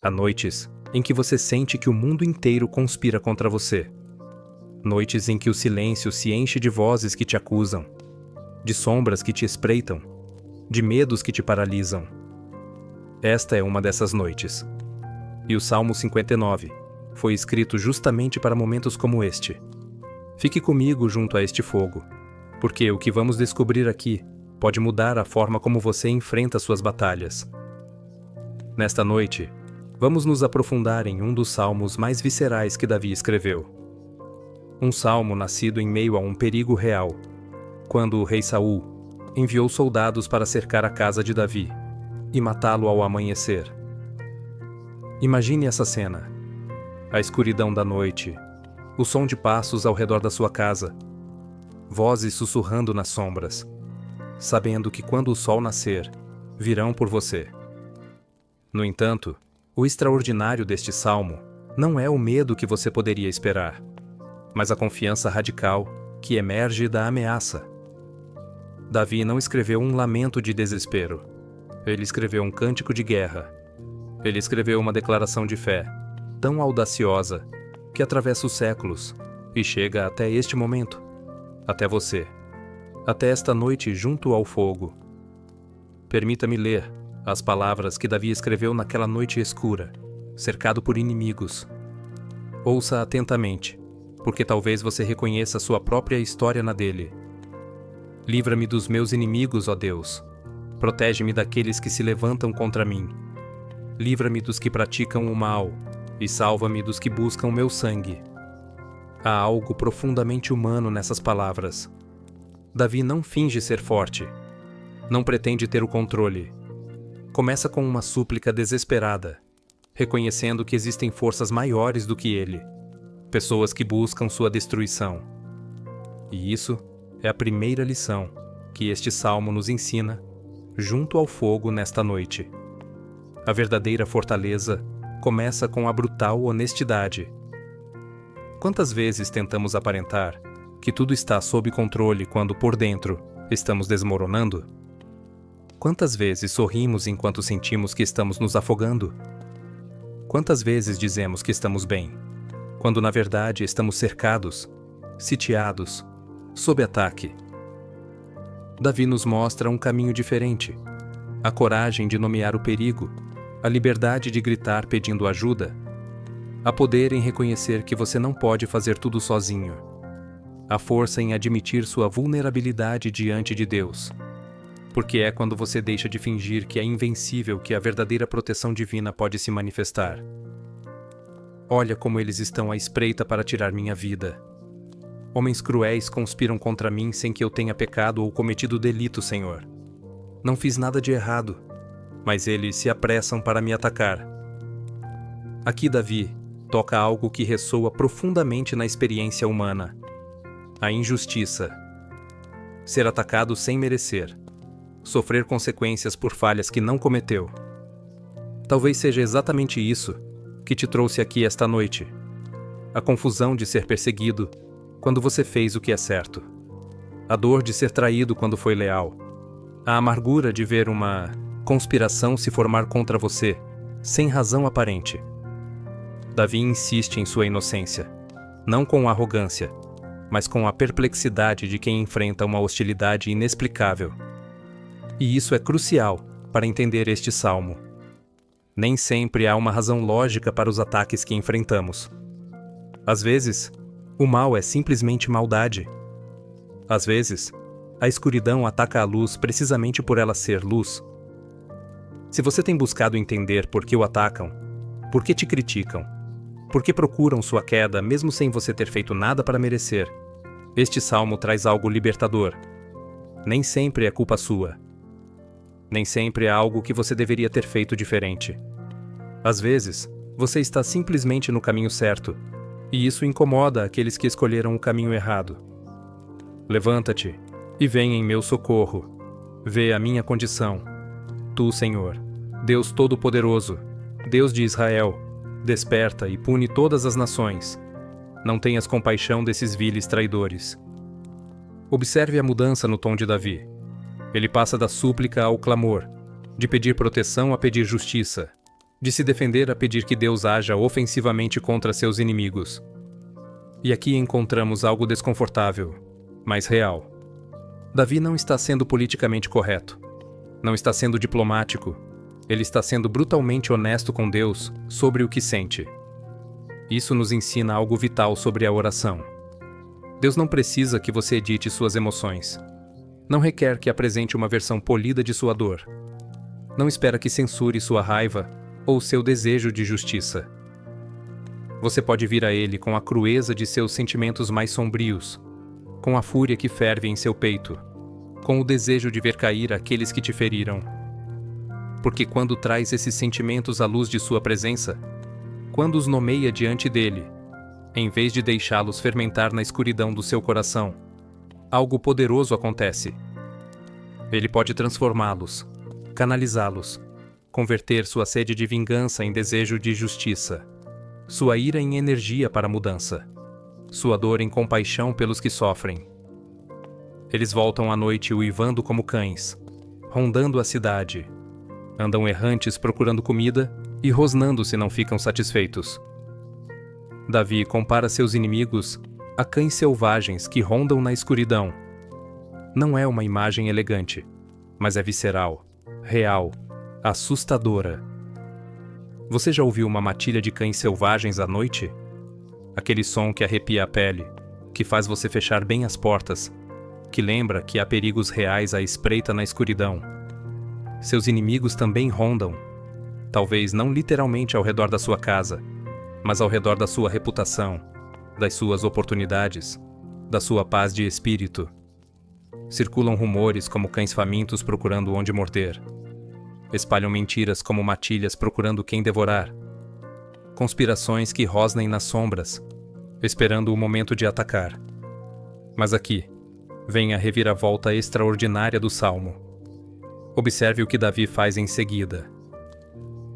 Há noites em que você sente que o mundo inteiro conspira contra você. Noites em que o silêncio se enche de vozes que te acusam, de sombras que te espreitam, de medos que te paralisam. Esta é uma dessas noites. E o Salmo 59 foi escrito justamente para momentos como este. Fique comigo junto a este fogo, porque o que vamos descobrir aqui pode mudar a forma como você enfrenta suas batalhas. Nesta noite, vamos nos aprofundar em um dos salmos mais viscerais que Davi escreveu. Um salmo nascido em meio a um perigo real, quando o rei Saul enviou soldados para cercar a casa de Davi e matá-lo ao amanhecer. Imagine essa cena: a escuridão da noite, o som de passos ao redor da sua casa, vozes sussurrando nas sombras, sabendo que quando o sol nascer, virão por você. No entanto, o extraordinário deste salmo não é o medo que você poderia esperar, mas a confiança radical que emerge da ameaça. Davi não escreveu um lamento de desespero. Ele escreveu um cântico de guerra. Ele escreveu uma declaração de fé, tão audaciosa, que atravessa os séculos e chega até este momento, até você, até esta noite junto ao fogo. Permita-me ler as palavras que Davi escreveu naquela noite escura, cercado por inimigos. Ouça atentamente, porque talvez você reconheça sua própria história na dele. Livra-me dos meus inimigos, ó Deus. Protege-me daqueles que se levantam contra mim. Livra-me dos que praticam o mal e salva-me dos que buscam o meu sangue. Há algo profundamente humano nessas palavras. Davi não finge ser forte. Não pretende ter o controle. Começa com uma súplica desesperada, reconhecendo que existem forças maiores do que ele, pessoas que buscam sua destruição. E isso é a primeira lição que este salmo nos ensina junto ao fogo nesta noite. A verdadeira fortaleza começa com a brutal honestidade. Quantas vezes tentamos aparentar que tudo está sob controle quando por dentro estamos desmoronando? Quantas vezes sorrimos enquanto sentimos que estamos nos afogando? Quantas vezes dizemos que estamos bem, quando na verdade estamos cercados, sitiados, sob ataque? Davi nos mostra um caminho diferente: a coragem de nomear o perigo, a liberdade de gritar pedindo ajuda, a poder em reconhecer que você não pode fazer tudo sozinho, a força em admitir sua vulnerabilidade diante de Deus. Porque é quando você deixa de fingir que é invencível que a verdadeira proteção divina pode se manifestar. Olha como eles estão à espreita para tirar minha vida. Homens cruéis conspiram contra mim sem que eu tenha pecado ou cometido delito, Senhor. Não fiz nada de errado, mas eles se apressam para me atacar. Aqui Davi toca algo que ressoa profundamente na experiência humana: a injustiça. Ser atacado sem merecer. Sofrer consequências por falhas que não cometeu. Talvez seja exatamente isso que te trouxe aqui esta noite. A confusão de ser perseguido quando você fez o que é certo. A dor de ser traído quando foi leal. A amargura de ver uma conspiração se formar contra você, sem razão aparente. Davi insiste em sua inocência, não com arrogância, mas com a perplexidade de quem enfrenta uma hostilidade inexplicável. E isso é crucial para entender este salmo. Nem sempre há uma razão lógica para os ataques que enfrentamos. Às vezes, o mal é simplesmente maldade. Às vezes, a escuridão ataca a luz precisamente por ela ser luz. Se você tem buscado entender por que o atacam, por que te criticam, por que procuram sua queda mesmo sem você ter feito nada para merecer, este salmo traz algo libertador. Nem sempre é culpa sua. Nem sempre é algo que você deveria ter feito diferente. Às vezes, você está simplesmente no caminho certo, e isso incomoda aqueles que escolheram o caminho errado. Levanta-te e vem em meu socorro. Vê a minha condição. Tu, Senhor, Deus Todo-Poderoso, Deus de Israel, desperta e pune todas as nações. Não tenhas compaixão desses viles traidores. Observe a mudança no tom de Davi. Ele passa da súplica ao clamor, de pedir proteção a pedir justiça. de se defender a pedir que Deus haja ofensivamente contra seus inimigos. E aqui encontramos algo desconfortável, mas real. Davi não está sendo politicamente correto. Não está sendo diplomático. Ele está sendo brutalmente honesto com Deus sobre o que sente. Isso nos ensina algo vital sobre a oração. Deus não precisa que você edite suas emoções. Não requer que apresente uma versão polida de sua dor. Não espera que censure sua raiva ou seu desejo de justiça. Você pode vir a Ele com a crueza de seus sentimentos mais sombrios, com a fúria que ferve em seu peito, com o desejo de ver cair aqueles que te feriram. Porque quando traz esses sentimentos à luz de sua presença, quando os nomeia diante dele, em vez de deixá-los fermentar na escuridão do seu coração, algo poderoso acontece. Ele pode transformá-los, canalizá-los, converter sua sede de vingança em desejo de justiça, sua ira em energia para a mudança, sua dor em compaixão pelos que sofrem. Eles voltam à noite uivando como cães, rondando a cidade. Andam errantes procurando comida e rosnando se não ficam satisfeitos. Davi compara seus inimigos a cães selvagens que rondam na escuridão. Não é uma imagem elegante, mas é visceral, real, assustadora. Você já ouviu uma matilha de cães selvagens à noite? Aquele som que arrepia a pele, que faz você fechar bem as portas, que lembra que há perigos reais à espreita na escuridão. Seus inimigos também rondam, talvez não literalmente ao redor da sua casa, mas ao redor da sua reputação, das suas oportunidades, da sua paz de espírito. Circulam rumores como cães famintos procurando onde morder. Espalham mentiras como matilhas procurando quem devorar. Conspirações que rosnem nas sombras, esperando o momento de atacar. Mas aqui, vem a reviravolta extraordinária do Salmo. Observe o que Davi faz em seguida.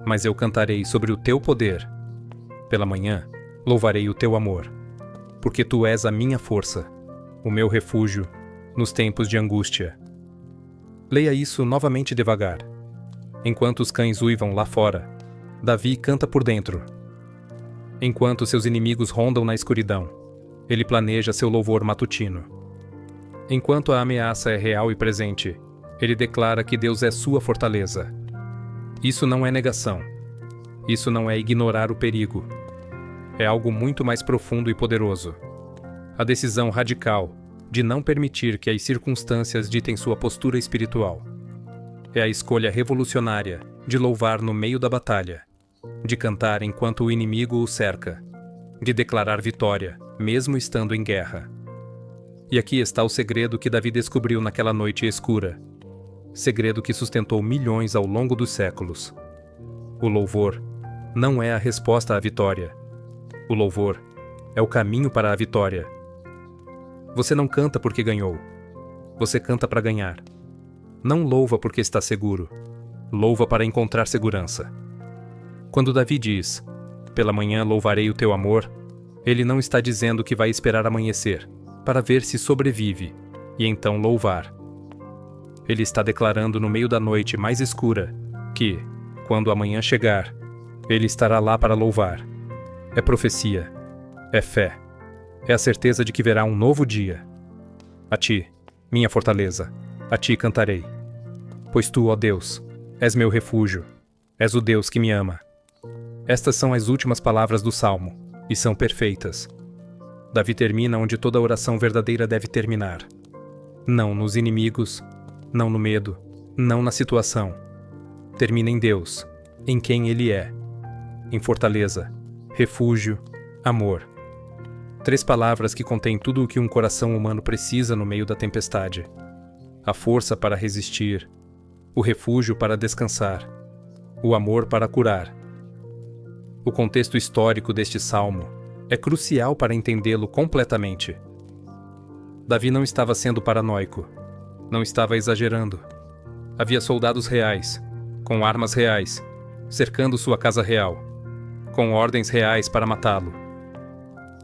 Mas eu cantarei sobre o teu poder. Pela manhã, louvarei o teu amor. Porque tu és a minha força, o meu refúgio, nos tempos de angústia. Leia isso novamente devagar. Enquanto os cães uivam lá fora, Davi canta por dentro. Enquanto seus inimigos rondam na escuridão, ele planeja seu louvor matutino. Enquanto a ameaça é real e presente, ele declara que Deus é sua fortaleza. Isso não é negação. Isso não é ignorar o perigo. É algo muito mais profundo e poderoso. A decisão radical de não permitir que as circunstâncias ditem sua postura espiritual. É a escolha revolucionária de louvar no meio da batalha, de cantar enquanto o inimigo o cerca, de declarar vitória, mesmo estando em guerra. E aqui está o segredo que Davi descobriu naquela noite escura. Segredo que sustentou milhões ao longo dos séculos. O louvor não é a resposta à vitória. O louvor é o caminho para a vitória. Você não canta porque ganhou. Você canta para ganhar. Não louva porque está seguro. Louva para encontrar segurança. Quando Davi diz, pela manhã louvarei o teu amor, ele não está dizendo que vai esperar amanhecer, para ver se sobrevive, e então louvar. Ele está declarando no meio da noite mais escura, que, quando amanhã chegar, ele estará lá para louvar. É profecia. É fé. É a certeza de que verá um novo dia. A ti, minha fortaleza, a ti cantarei. Pois tu, ó Deus, és meu refúgio, és o Deus que me ama. Estas são as últimas palavras do Salmo, e são perfeitas. Davi termina onde toda oração verdadeira deve terminar. Não nos inimigos, não no medo, não na situação. Termina em Deus, em quem Ele é. Em fortaleza, refúgio, amor. 3 palavras que contêm tudo o que um coração humano precisa no meio da tempestade. A força para resistir, o refúgio para descansar, o amor para curar. O contexto histórico deste salmo é crucial para entendê-lo completamente. Davi não estava sendo paranoico, não estava exagerando. Havia soldados reais, com armas reais, cercando sua casa real, com ordens reais para matá-lo.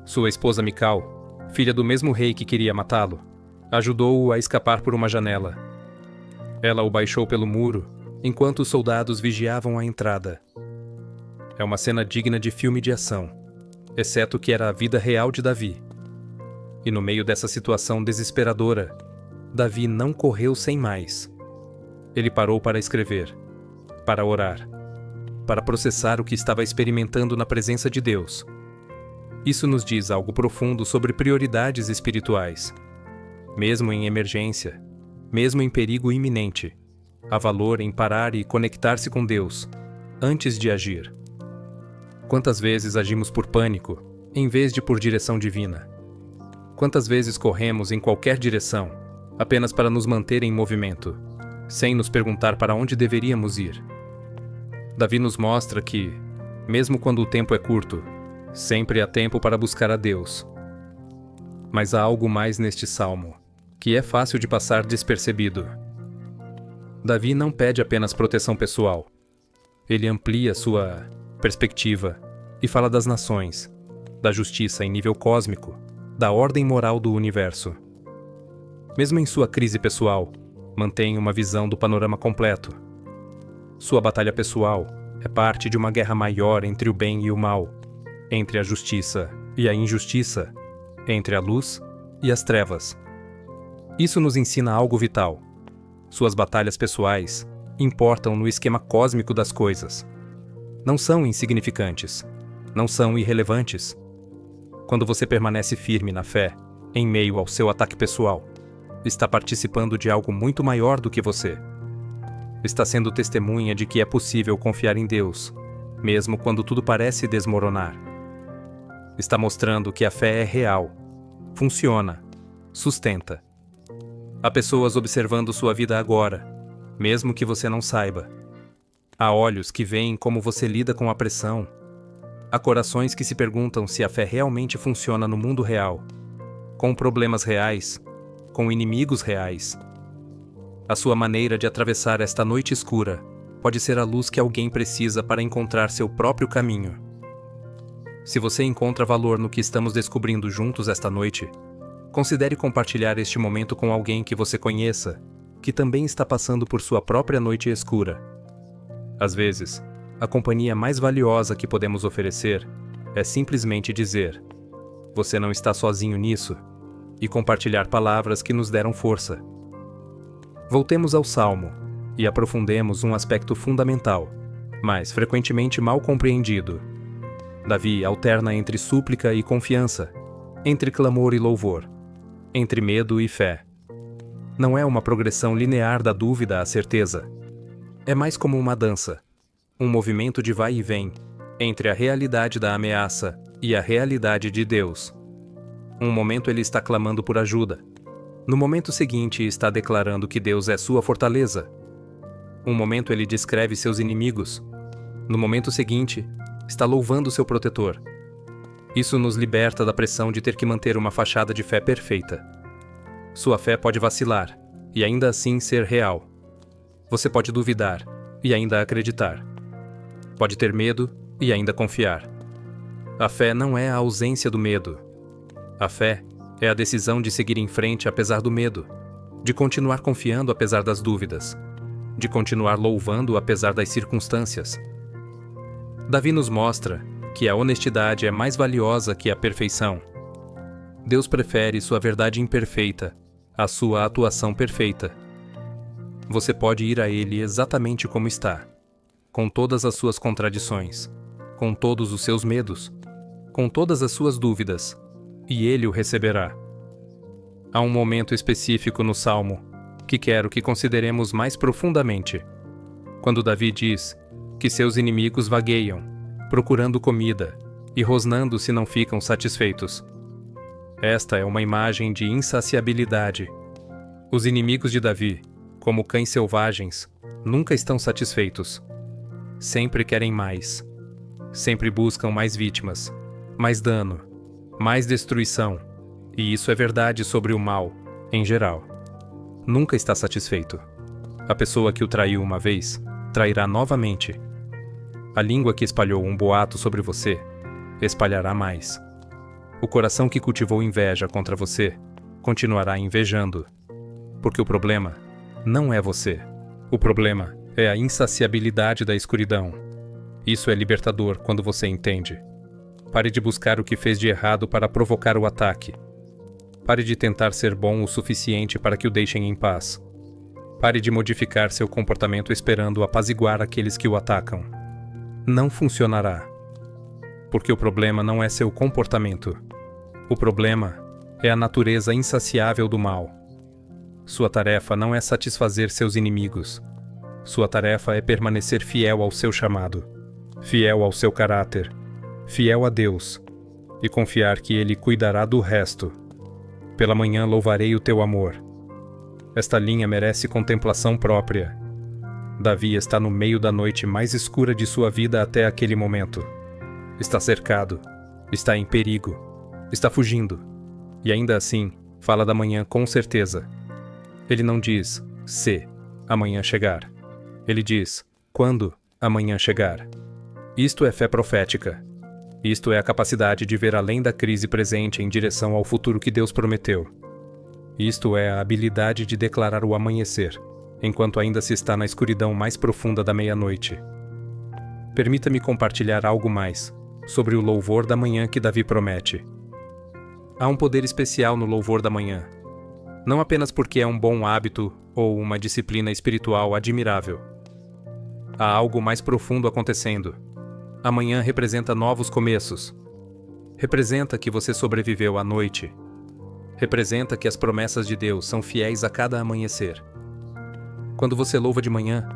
Sua esposa Mical, filha do mesmo rei que queria matá-lo, ajudou-o a escapar por uma janela. Ela o baixou pelo muro, enquanto os soldados vigiavam a entrada. É uma cena digna de filme de ação, exceto que era a vida real de Davi. E no meio dessa situação desesperadora, Davi não correu sem mais. Ele parou para escrever, para orar, para processar o que estava experimentando na presença de Deus. Isso nos diz algo profundo sobre prioridades espirituais. Mesmo em emergência, mesmo em perigo iminente, há valor em parar e conectar-se com Deus, antes de agir. Quantas vezes agimos por pânico, em vez de por direção divina? Quantas vezes corremos em qualquer direção, apenas para nos manter em movimento, sem nos perguntar para onde deveríamos ir? Davi nos mostra que, mesmo quando o tempo é curto, sempre há tempo para buscar a Deus. Mas há algo mais neste salmo, que é fácil de passar despercebido. Davi não pede apenas proteção pessoal. Ele amplia sua perspectiva e fala das nações, da justiça em nível cósmico, da ordem moral do universo. Mesmo em sua crise pessoal, mantém uma visão do panorama completo. Sua batalha pessoal é parte de uma guerra maior entre o bem e o mal, entre a justiça e a injustiça, entre a luz e as trevas. Isso nos ensina algo vital. Suas batalhas pessoais importam no esquema cósmico das coisas. Não são insignificantes, não são irrelevantes. Quando você permanece firme na fé, em meio ao seu ataque pessoal, está participando de algo muito maior do que você. Está sendo testemunha de que é possível confiar em Deus, mesmo quando tudo parece desmoronar. Está mostrando que a fé é real, funciona, sustenta. Há pessoas observando sua vida agora, mesmo que você não saiba. Há olhos que veem como você lida com a pressão. Há corações que se perguntam se a fé realmente funciona no mundo real, com problemas reais, com inimigos reais. A sua maneira de atravessar esta noite escura pode ser a luz que alguém precisa para encontrar seu próprio caminho. Se você encontra valor no que estamos descobrindo juntos esta noite, considere compartilhar este momento com alguém que você conheça, que também está passando por sua própria noite escura. Às vezes, a companhia mais valiosa que podemos oferecer é simplesmente dizer: "Você não está sozinho nisso", e compartilhar palavras que nos deram força. Voltemos ao Salmo e aprofundemos um aspecto fundamental, mas frequentemente mal compreendido. Davi alterna entre súplica e confiança, entre clamor e louvor, entre medo e fé. Não é uma progressão linear da dúvida à certeza. É mais como uma dança, um movimento de vai e vem, entre a realidade da ameaça e a realidade de Deus. Um momento ele está clamando por ajuda. No momento seguinte está declarando que Deus é sua fortaleza. Um momento ele descreve seus inimigos. No momento seguinte, está louvando seu protetor. Isso nos liberta da pressão de ter que manter uma fachada de fé perfeita. Sua fé pode vacilar, e ainda assim ser real. Você pode duvidar, e ainda acreditar. Pode ter medo, e ainda confiar. A fé não é a ausência do medo. A fé é a decisão de seguir em frente apesar do medo, de continuar confiando apesar das dúvidas, de continuar louvando apesar das circunstâncias. Davi nos mostra que a honestidade é mais valiosa que a perfeição. Deus prefere sua verdade imperfeita à sua atuação perfeita. Você pode ir a Ele exatamente como está, com todas as suas contradições, com todos os seus medos, com todas as suas dúvidas, e Ele o receberá. Há um momento específico no Salmo que quero que consideremos mais profundamente, quando Davi diz que seus inimigos vagueiam, procurando comida e rosnando se não ficam satisfeitos. Esta é uma imagem de insaciabilidade. Os inimigos de Davi, como cães selvagens, nunca estão satisfeitos. Sempre querem mais. Sempre buscam mais vítimas, mais dano, mais destruição. E isso é verdade sobre o mal, em geral. Nunca está satisfeito. A pessoa que o traiu uma vez, trairá novamente. A língua que espalhou um boato sobre você, espalhará mais. O coração que cultivou inveja contra você, continuará invejando. Porque o problema não é você. O problema é a insaciabilidade da escuridão. Isso é libertador quando você entende. Pare de buscar o que fez de errado para provocar o ataque. Pare de tentar ser bom o suficiente para que o deixem em paz. Pare de modificar seu comportamento esperando apaziguar aqueles que o atacam. Não funcionará. Porque o problema não é seu comportamento. O problema é a natureza insaciável do mal. Sua tarefa não é satisfazer seus inimigos. Sua tarefa é permanecer fiel ao seu chamado, fiel ao seu caráter, fiel a Deus, e confiar que Ele cuidará do resto. Pela manhã louvarei o teu amor. Esta linha merece contemplação própria. Davi está no meio da noite mais escura de sua vida até aquele momento. Está cercado, está em perigo, está fugindo. E ainda assim, fala da manhã com certeza. Ele não diz, se amanhã chegar. Ele diz, quando amanhã chegar. Isto é fé profética. Isto é a capacidade de ver além da crise presente em direção ao futuro que Deus prometeu. Isto é a habilidade de declarar o amanhecer, enquanto ainda se está na escuridão mais profunda da meia-noite. Permita-me compartilhar algo mais sobre o louvor da manhã que Davi promete. Há um poder especial no louvor da manhã. Não apenas porque é um bom hábito ou uma disciplina espiritual admirável. Há algo mais profundo acontecendo. A manhã representa novos começos. Representa que você sobreviveu à noite. Representa que as promessas de Deus são fiéis a cada amanhecer. Quando você louva de manhã,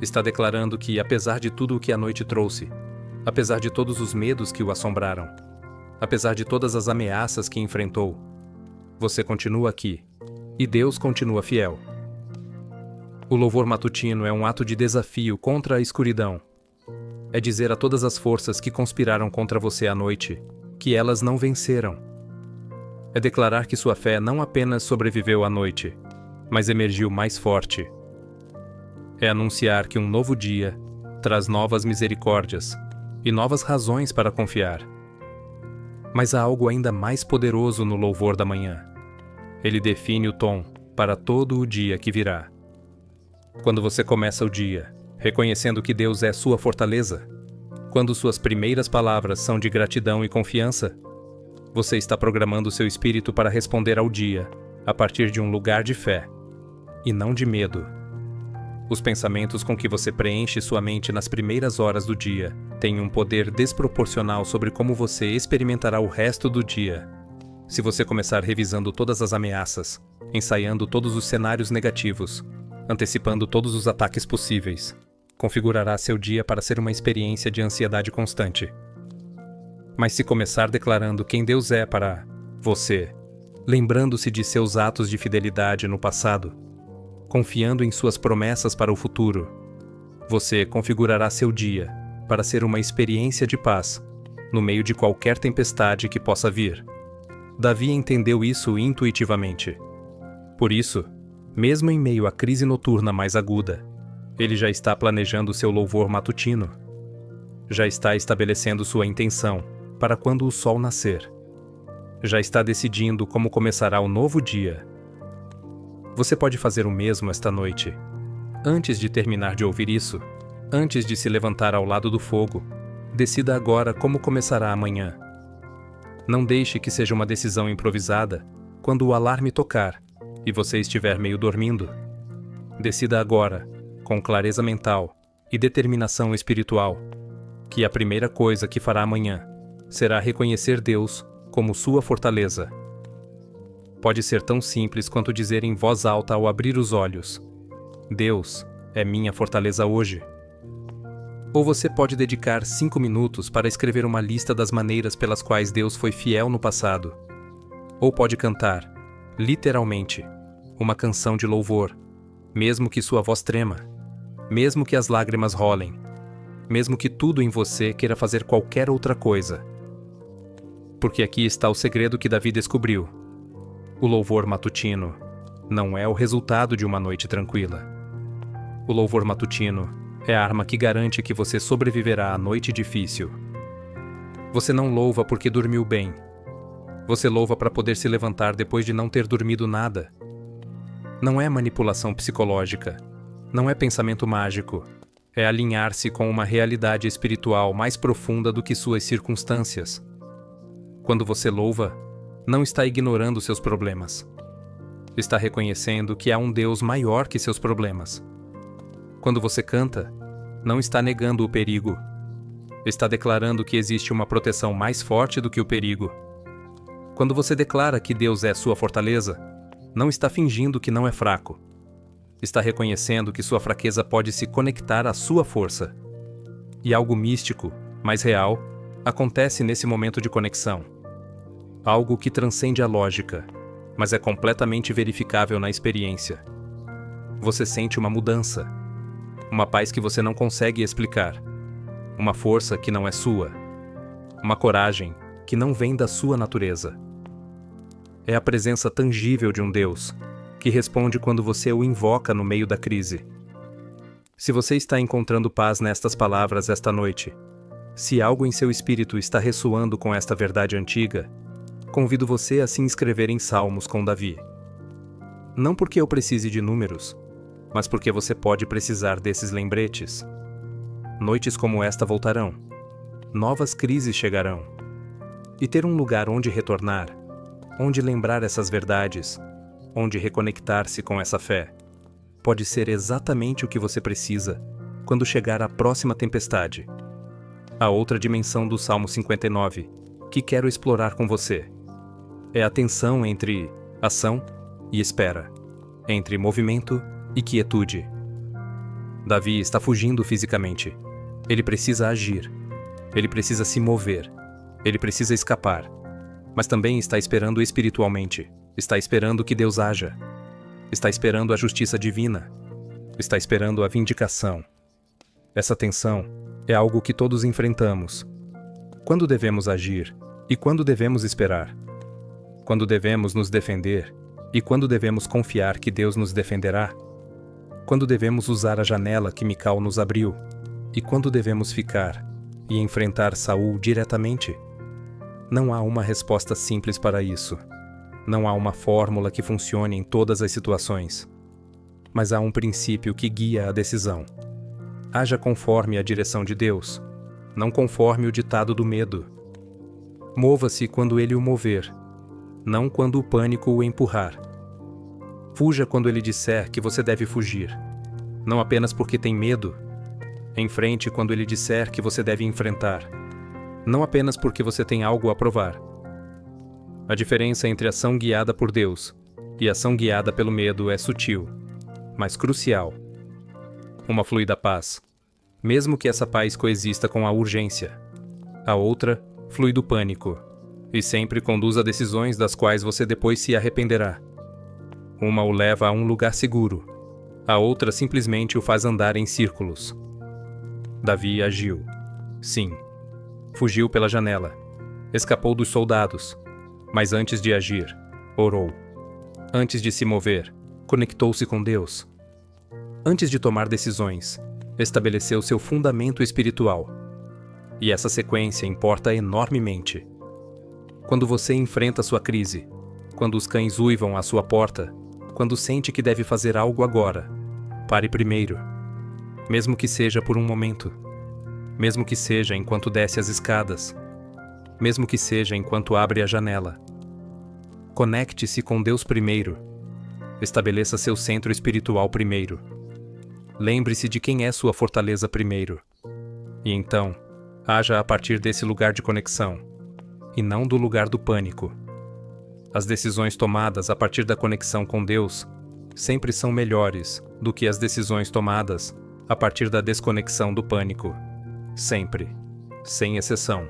está declarando que, apesar de tudo o que a noite trouxe, apesar de todos os medos que o assombraram, apesar de todas as ameaças que enfrentou, você continua aqui, e Deus continua fiel. O louvor matutino é um ato de desafio contra a escuridão. É dizer a todas as forças que conspiraram contra você à noite que elas não venceram. É declarar que sua fé não apenas sobreviveu à noite, mas emergiu mais forte. É anunciar que um novo dia traz novas misericórdias e novas razões para confiar. Mas há algo ainda mais poderoso no louvor da manhã. Ele define o tom para todo o dia que virá. Quando você começa o dia, reconhecendo que Deus é sua fortaleza, quando suas primeiras palavras são de gratidão e confiança, você está programando seu espírito para responder ao dia a partir de um lugar de fé, e não de medo. Os pensamentos com que você preenche sua mente nas primeiras horas do dia têm um poder desproporcional sobre como você experimentará o resto do dia. Se você começar revisando todas as ameaças, ensaiando todos os cenários negativos, antecipando todos os ataques possíveis, configurará seu dia para ser uma experiência de ansiedade constante. Mas se começar declarando quem Deus é para você, lembrando-se de seus atos de fidelidade no passado, confiando em suas promessas para o futuro, você configurará seu dia para ser uma experiência de paz, no meio de qualquer tempestade que possa vir. Davi entendeu isso intuitivamente. Por isso, mesmo em meio à crise noturna mais aguda, ele já está planejando seu louvor matutino. Já está estabelecendo sua intenção para quando o sol nascer. Já está decidindo como começará o novo dia. Você pode fazer o mesmo esta noite. Antes de terminar de ouvir isso, antes de se levantar ao lado do fogo, decida agora como começará amanhã. Não deixe que seja uma decisão improvisada quando o alarme tocar e você estiver meio dormindo. Decida agora, com clareza mental e determinação espiritual, que a primeira coisa que fará amanhã será reconhecer Deus como sua fortaleza. Pode ser tão simples quanto dizer em voz alta ao abrir os olhos: Deus é minha fortaleza hoje. Ou você pode dedicar 5 minutos para escrever uma lista das maneiras pelas quais Deus foi fiel no passado. Ou pode cantar, literalmente, uma canção de louvor, mesmo que sua voz trema, mesmo que as lágrimas rolem, mesmo que tudo em você queira fazer qualquer outra coisa. Porque aqui está o segredo que Davi descobriu. O louvor matutino não é o resultado de uma noite tranquila. O louvor matutino é a arma que garante que você sobreviverá à noite difícil. Você não louva porque dormiu bem. Você louva para poder se levantar depois de não ter dormido nada. Não é manipulação psicológica. Não é pensamento mágico. É alinhar-se com uma realidade espiritual mais profunda do que suas circunstâncias. Quando você louva, não está ignorando seus problemas. Está reconhecendo que há um Deus maior que seus problemas. Quando você canta, não está negando o perigo. Está declarando que existe uma proteção mais forte do que o perigo. Quando você declara que Deus é sua fortaleza, não está fingindo que não é fraco. Está reconhecendo que sua fraqueza pode se conectar à sua força. E algo místico, mas real, acontece nesse momento de conexão. Algo que transcende a lógica, mas é completamente verificável na experiência. Você sente uma mudança, uma paz que você não consegue explicar, uma força que não é sua, uma coragem que não vem da sua natureza. É a presença tangível de um Deus, que responde quando você o invoca no meio da crise. Se você está encontrando paz nestas palavras esta noite, se algo em seu espírito está ressoando com esta verdade antiga, convido você a se inscrever em Salmos com Davi. Não porque eu precise de números, mas porque você pode precisar desses lembretes. Noites como esta voltarão, novas crises chegarão, e ter um lugar onde retornar, onde lembrar essas verdades, onde reconectar-se com essa fé, pode ser exatamente o que você precisa quando chegar a próxima tempestade. A outra dimensão do Salmo 59, que quero explorar com você, é a tensão entre ação e espera, entre movimento e quietude. Davi está fugindo fisicamente. Ele precisa agir. Ele precisa se mover. Ele precisa escapar. Mas também está esperando espiritualmente. Está esperando que Deus haja. Está esperando a justiça divina. Está esperando a vindicação. Essa tensão é algo que todos enfrentamos. Quando devemos agir e quando devemos esperar? Quando devemos nos defender e quando devemos confiar que Deus nos defenderá? Quando devemos usar a janela que Mical nos abriu e quando devemos ficar e enfrentar Saul diretamente? Não há uma resposta simples para isso. Não há uma fórmula que funcione em todas as situações. Mas há um princípio que guia a decisão. Haja conforme a direção de Deus, não conforme o ditado do medo. Mova-se quando Ele o mover, não quando o pânico o empurrar. Fuja quando Ele disser que você deve fugir, não apenas porque tem medo. Enfrente quando Ele disser que você deve enfrentar, não apenas porque você tem algo a provar. A diferença entre ação guiada por Deus e ação guiada pelo medo é sutil, mas crucial. Uma flui da paz, mesmo que essa paz coexista com a urgência. A outra flui do pânico, e sempre conduz a decisões das quais você depois se arrependerá. Uma o leva a um lugar seguro, a outra simplesmente o faz andar em círculos. Davi agiu. Sim. Fugiu pela janela. Escapou dos soldados. Mas antes de agir, orou. Antes de se mover, conectou-se com Deus. Antes de tomar decisões, estabeleceu seu fundamento espiritual. E essa sequência importa enormemente. Quando você enfrenta sua crise, quando os cães uivam à sua porta, quando sente que deve fazer algo agora, pare primeiro. Mesmo que seja por um momento. Mesmo que seja enquanto desce as escadas. Mesmo que seja enquanto abre a janela. Conecte-se com Deus primeiro. Estabeleça seu centro espiritual primeiro. Lembre-se de quem é sua fortaleza primeiro. E então, haja a partir desse lugar de conexão, e não do lugar do pânico. As decisões tomadas a partir da conexão com Deus sempre são melhores do que as decisões tomadas a partir da desconexão do pânico. Sempre. Sem exceção.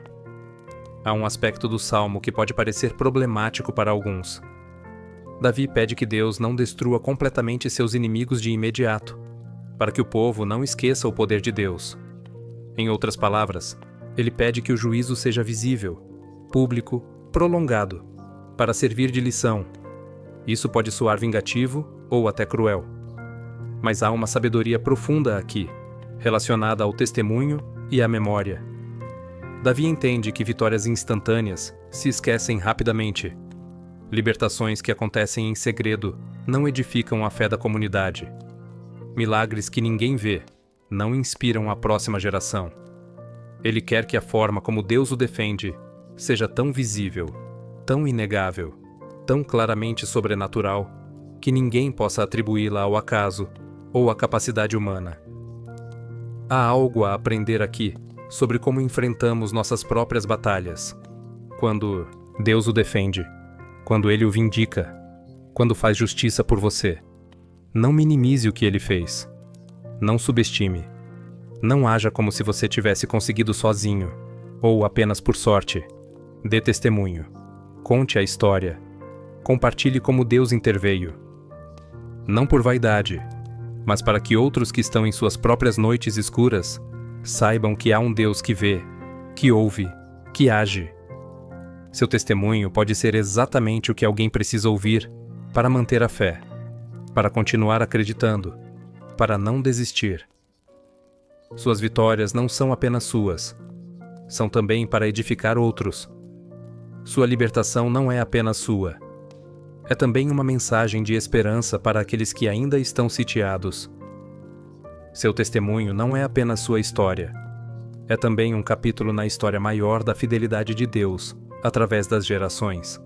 Há um aspecto do Salmo que pode parecer problemático para alguns. Davi pede que Deus não destrua completamente seus inimigos de imediato, para que o povo não esqueça o poder de Deus. Em outras palavras, ele pede que o juízo seja visível, público, prolongado, para servir de lição. Isso pode soar vingativo ou até cruel. Mas há uma sabedoria profunda aqui, relacionada ao testemunho e à memória. Davi entende que vitórias instantâneas se esquecem rapidamente. Libertações que acontecem em segredo não edificam a fé da comunidade. Milagres que ninguém vê não inspiram a próxima geração. Ele quer que a forma como Deus o defende seja tão visível, tão inegável, tão claramente sobrenatural, que ninguém possa atribuí-la ao acaso ou à capacidade humana. Há algo a aprender aqui sobre como enfrentamos nossas próprias batalhas. Quando Deus o defende, quando Ele o vindica, quando faz justiça por você, não minimize o que Ele fez. Não subestime. Não haja como se você tivesse conseguido sozinho, ou apenas por sorte. Dê testemunho. Conte a história. Compartilhe como Deus interveio. Não por vaidade, mas para que outros que estão em suas próprias noites escuras saibam que há um Deus que vê, que ouve, que age. Seu testemunho pode ser exatamente o que alguém precisa ouvir para manter a fé, para continuar acreditando, para não desistir. Suas vitórias não são apenas suas, são também para edificar outros. Sua libertação não é apenas sua, é também uma mensagem de esperança para aqueles que ainda estão sitiados. Seu testemunho não é apenas sua história, é também um capítulo na história maior da fidelidade de Deus, através das gerações.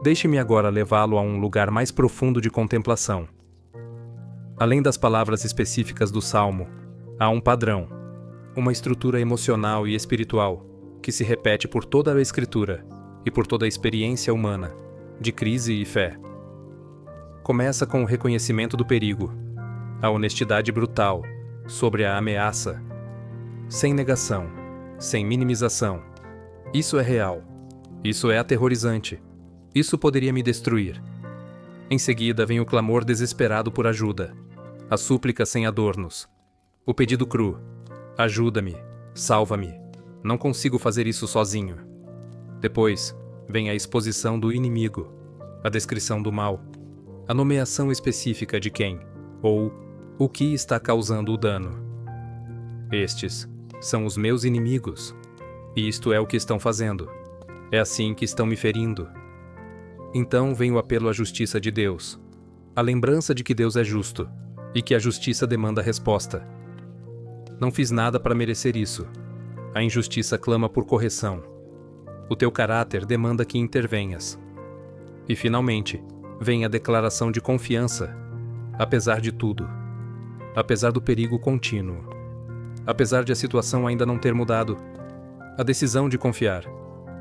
Deixe-me agora levá-lo a um lugar mais profundo de contemplação. Além das palavras específicas do Salmo, há um padrão, uma estrutura emocional e espiritual que se repete por toda a Escritura e por toda a experiência humana, de crise e fé. Começa com o reconhecimento do perigo, a honestidade brutal sobre a ameaça, sem negação, sem minimização. Isso é real. Isso é aterrorizante. Isso poderia me destruir. Em seguida vem o clamor desesperado por ajuda, a súplica sem adornos, o pedido cru: ajuda-me, salva-me, não consigo fazer isso sozinho. Depois vem a exposição do inimigo, a descrição do mal, a nomeação específica de quem, ou o que está causando o dano. Estes são os meus inimigos, e isto é o que estão fazendo. É assim que estão me ferindo. Então vem o apelo à justiça de Deus, a lembrança de que Deus é justo, e que a justiça demanda resposta. Não fiz nada para merecer isso. A injustiça clama por correção. O teu caráter demanda que intervenhas. E finalmente, vem a declaração de confiança, apesar de tudo. Apesar do perigo contínuo. Apesar de a situação ainda não ter mudado. A decisão de confiar.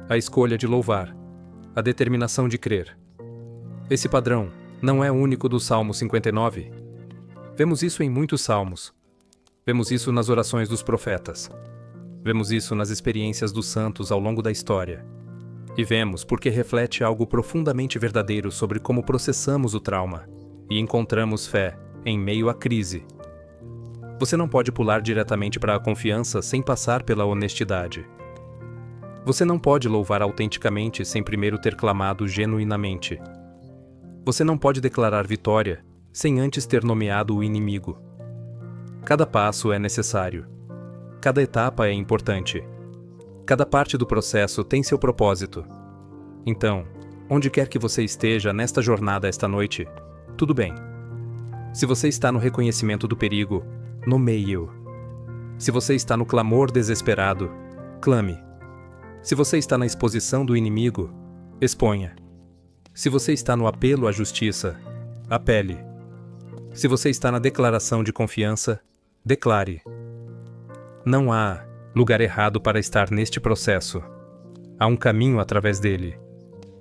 A escolha de louvar. A determinação de crer. Esse padrão não é único do Salmo 59. Vemos isso em muitos salmos. Vemos isso nas orações dos profetas. Vemos isso nas experiências dos santos ao longo da história. E vemos porque reflete algo profundamente verdadeiro sobre como processamos o trauma e encontramos fé em meio à crise. Você não pode pular diretamente para a confiança sem passar pela honestidade. Você não pode louvar autenticamente sem primeiro ter clamado genuinamente. Você não pode declarar vitória sem antes ter nomeado o inimigo. Cada passo é necessário. Cada etapa é importante. Cada parte do processo tem seu propósito. Então, onde quer que você esteja nesta jornada esta noite, tudo bem. Se você está no reconhecimento do perigo, nomeie-o. Se você está no clamor desesperado, clame. Se você está na exposição do inimigo, exponha. Se você está no apelo à justiça, apele. Se você está na declaração de confiança, declare. Não há lugar errado para estar neste processo. Há um caminho através dele,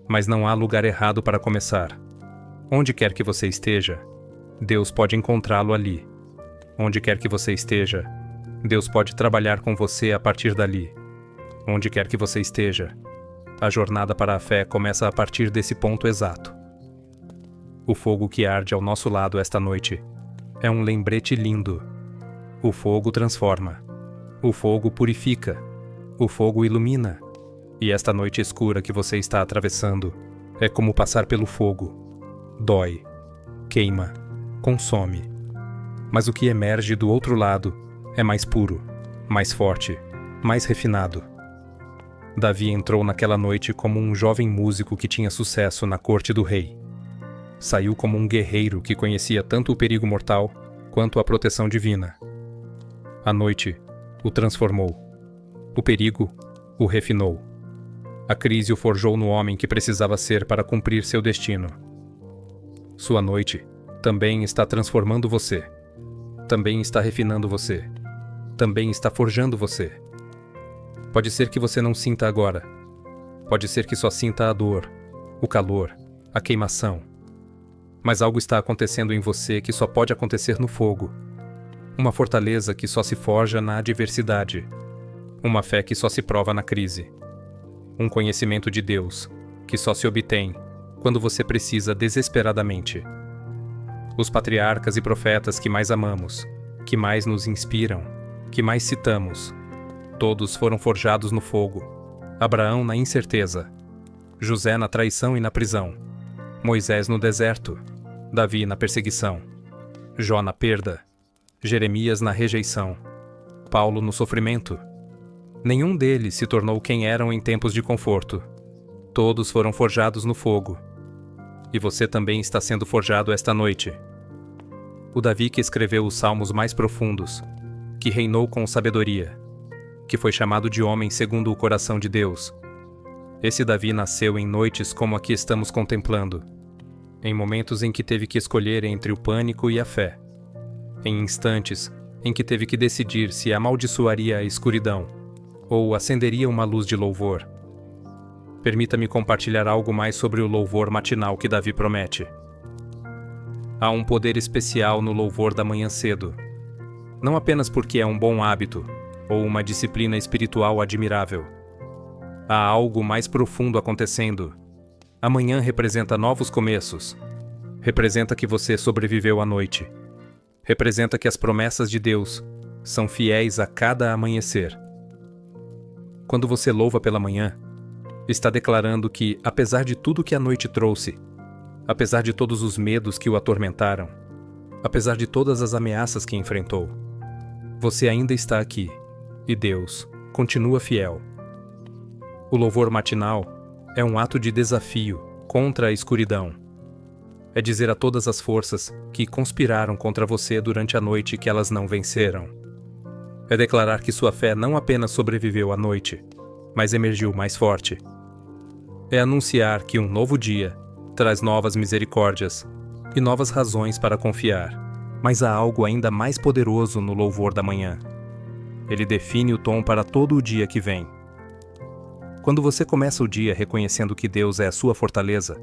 mas não há lugar errado para começar. Onde quer que você esteja, Deus pode encontrá-lo ali. Onde quer que você esteja, Deus pode trabalhar com você a partir dali. Onde quer que você esteja, a jornada para a fé começa a partir desse ponto exato. O fogo que arde ao nosso lado esta noite é um lembrete lindo. O fogo transforma. O fogo purifica. O fogo ilumina. E esta noite escura que você está atravessando é como passar pelo fogo. Dói, queima, consome. Mas o que emerge do outro lado é mais puro, mais forte, mais refinado. Davi entrou naquela noite como um jovem músico que tinha sucesso na corte do rei. Saiu como um guerreiro que conhecia tanto o perigo mortal quanto a proteção divina. A noite o transformou. O perigo o refinou. A crise o forjou no homem que precisava ser para cumprir seu destino. Sua noite também está transformando você. Também está refinando você. Também está forjando você. Pode ser que você não sinta agora. Pode ser que só sinta a dor, o calor, a queimação. Mas algo está acontecendo em você que só pode acontecer no fogo. Uma fortaleza que só se forja na adversidade. Uma fé que só se prova na crise. Um conhecimento de Deus que só se obtém quando você precisa desesperadamente. Os patriarcas e profetas que mais amamos, que mais nos inspiram, que mais citamos, todos foram forjados no fogo. Abraão na incerteza, José na traição e na prisão, Moisés no deserto, Davi na perseguição, Jó na perda, Jeremias na rejeição, Paulo no sofrimento. Nenhum deles se tornou quem eram em tempos de conforto. Todos foram forjados no fogo. E você também está sendo forjado esta noite. O Davi que escreveu os salmos mais profundos, que reinou com sabedoria, que foi chamado de homem segundo o coração de Deus. Esse Davi nasceu em noites como a que estamos contemplando, em momentos em que teve que escolher entre o pânico e a fé, em instantes em que teve que decidir se amaldiçoaria a escuridão ou acenderia uma luz de louvor. Permita-me compartilhar algo mais sobre o louvor matinal que Davi promete. Há um poder especial no louvor da manhã cedo, não apenas porque é um bom hábito ou uma disciplina espiritual admirável. Há algo mais profundo acontecendo. A manhã representa novos começos. Representa que você sobreviveu à noite. Representa que as promessas de Deus são fiéis a cada amanhecer. Quando você louva pela manhã, está declarando que, apesar de tudo que a noite trouxe, apesar de todos os medos que o atormentaram, apesar de todas as ameaças que enfrentou, você ainda está aqui, e Deus continua fiel. O louvor matinal é um ato de desafio contra a escuridão. É dizer a todas as forças que conspiraram contra você durante a noite que elas não venceram. É declarar que sua fé não apenas sobreviveu à noite, mas emergiu mais forte. É anunciar que um novo dia traz novas misericórdias e novas razões para confiar, mas há algo ainda mais poderoso no louvor da manhã. Ele define o tom para todo o dia que vem. Quando você começa o dia reconhecendo que Deus é a sua fortaleza,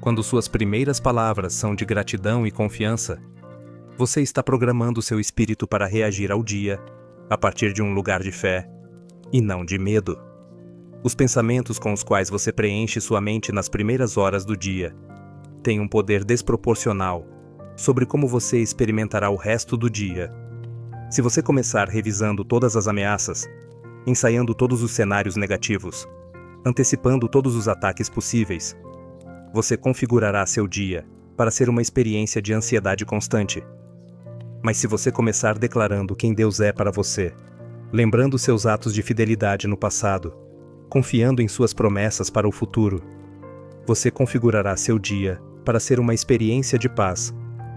quando suas primeiras palavras são de gratidão e confiança, você está programando seu espírito para reagir ao dia a partir de um lugar de fé e não de medo. Os pensamentos com os quais você preenche sua mente nas primeiras horas do dia têm um poder desproporcional sobre como você experimentará o resto do dia. Se você começar revisando todas as ameaças, ensaiando todos os cenários negativos, antecipando todos os ataques possíveis, você configurará seu dia para ser uma experiência de ansiedade constante. Mas se você começar declarando quem Deus é para você, lembrando seus atos de fidelidade no passado, confiando em suas promessas para o futuro, você configurará seu dia para ser uma experiência de paz,